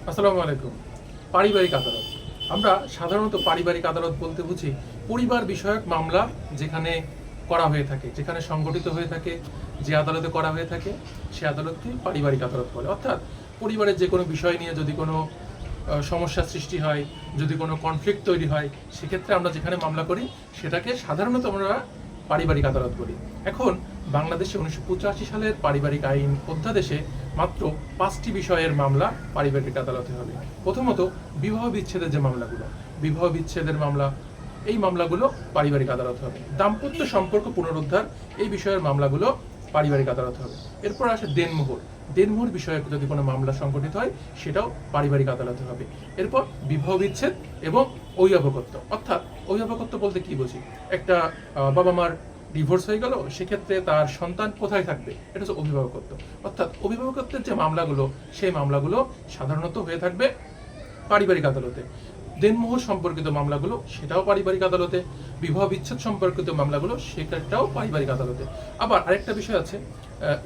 আসসালামু আলাইকুম। পারিবারিক আদালত। আমরা সাধারণত পারিবারিক আদালত বলতে বুঝি পরিবার বিষয়ক মামলা যেখানে করা হয়ে থাকে, যেখানে সংগঠিত হয়ে থাকে, যে আদালতে করা হয়ে থাকে, সে আদালতকে পারিবারিক আদালত বলে। অর্থাৎ পরিবারের যে কোনো বিষয় নিয়ে যদি কোনো সমস্যার সৃষ্টি হয়, যদি কোনো কনফ্লিক্ট তৈরি হয়, সেক্ষেত্রে আমরা যেখানে মামলা করি সেটাকে সাধারণত আমরা পারিবারিক আদালত বলি। এখন বাংলাদেশে 1985 সালের পারিবারিক আইন অধ্যাদেশে মাত্র 5টি বিষয়ের মামলা পারিবারিক আদালতে হবে। প্রথমত, বিবাহ বিচ্ছেদের যে মামলাগুলো, বিবাহ বিচ্ছেদের মামলা, এই মামলাগুলো পারিবারিক আদালত হবে। দাম্পত্য সম্পর্ক পুনরুদ্ধার, এই বিষয়ের মামলাগুলো পারিবারিক আদালত হবে। এরপর আসে দেনমোহর, দেনমোহর বিষয়ে যদি কোনো মামলা সংগঠিত হয় সেটাও পারিবারিক আদালতে হবে। এরপর বিবাহ বিচ্ছেদ এবং অভিভাবকত্ব। অর্থাৎ অভিভাবকত্ব বলতে কি বুঝি? একটা বাবা মার ডিভোর্স হয়ে গেল, সেক্ষেত্রে তার সন্তান কোথায় থাকবে, এটা হচ্ছে অভিভাবকত্ব। অর্থাৎ অভিভাবকত্বের যে মামলাগুলো, সেই মামলাগুলো সাধারণত হয়ে থাকবে পারিবারিক আদালতে। দেনমোহর সম্পর্কিত মামলাগুলো সেটাও পারিবারিক আদালতে। বিবাহ বিচ্ছেদ সম্পর্কিত মামলাগুলো সেটাও পারিবারিক আদালতে। আবার আরেকটা বিষয় আছে,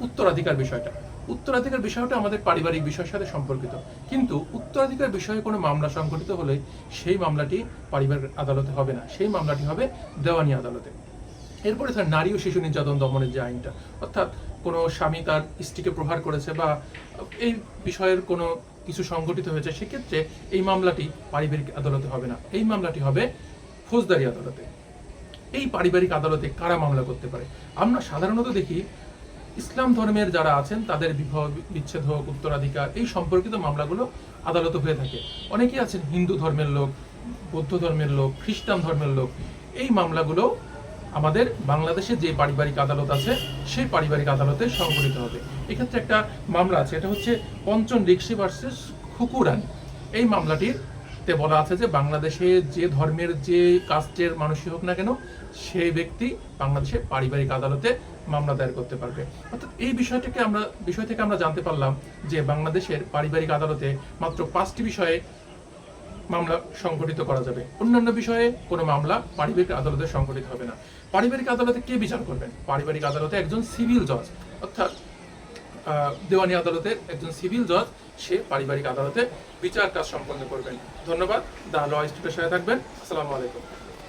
উত্তরাধিকার বিষয়টা। উত্তরাধিকার বিষয়টা আমাদের পারিবারিক বিষয়ের সাথে সম্পর্কিত, কিন্তু উত্তরাধিকার বিষয়ে কোনো মামলা সংঘটিত হলে সেই মামলাটি পারিবারিক আদালতে হবে না, সেই মামলাটি হবে দেওয়ানি আদালতে। এরপরে ধর নারী ও শিশু নির্যাতন দমনের যে আইনটা, অর্থাৎ কোনো স্বামী তার স্ত্রীকে প্রহার করেছে বা এই বিষয়ের কোনো কিছু সংঘটিত হয়েছে, সেক্ষেত্রে এই মামলাটি পারিবারিক আদালতে হবে না, এই মামলাটি হবে ফৌজদারি আদালতে। এই পারিবারিক আদালতে কারা মামলা করতে পারে? আমরা সাধারণত দেখি ইসলাম ধর্মের যারা আছেন তাদের বিবাহ বিচ্ছেদ হোক, উত্তরাধিকার, এই সম্পর্কিত মামলাগুলো আদালতে হয়ে থাকে। অনেকেই আছেন হিন্দু ধর্মের লোক, বৌদ্ধ ধর্মের লোক, খ্রিস্টান ধর্মের লোক, এই মামলাগুলো আমাদের বাংলাদেশে যে পারিবারিক আদালত আছে সেই পারিবারিক আদালতে সংগঠিত হবে। এক্ষেত্রে একটা মামলা আছে, এটা হচ্ছে পঞ্চন রিক্সি ভার্সেস খুকুরানি। এই মামলাটিতে বলা আছে যে বাংলাদেশে যে ধর্মের যে কাস্টের মানুষই হোক না কেন, সেই ব্যক্তি বাংলাদেশে পারিবারিক আদালতে মামলা দায়ের করতে পারবে। অর্থাৎ এই বিষয় থেকে আমরা জানতে পারলাম যে বাংলাদেশের পারিবারিক আদালতে মাত্র 5টি বিষয়ে মামলা সংগঠিত করা যাবে। অন্যান্য বিষয়ে কোনো মামলা পারিবারিক আদালতে সংগঠিত হবে না। পারিবারিক আদালতে কে বিচার করবেন? পারিবারিক আদালতে একজন সিভিল জজ, অর্থাৎ দেওয়ানি আদালতের একজন সিভিল জজ, সে পারিবারিক আদালতে বিচার কাজ সম্পন্ন করবেন। ধন্যবাদ। দ্য ল ইনস্টিটিউটের সাথে থাকবেন। আসসালামু আলাইকুম।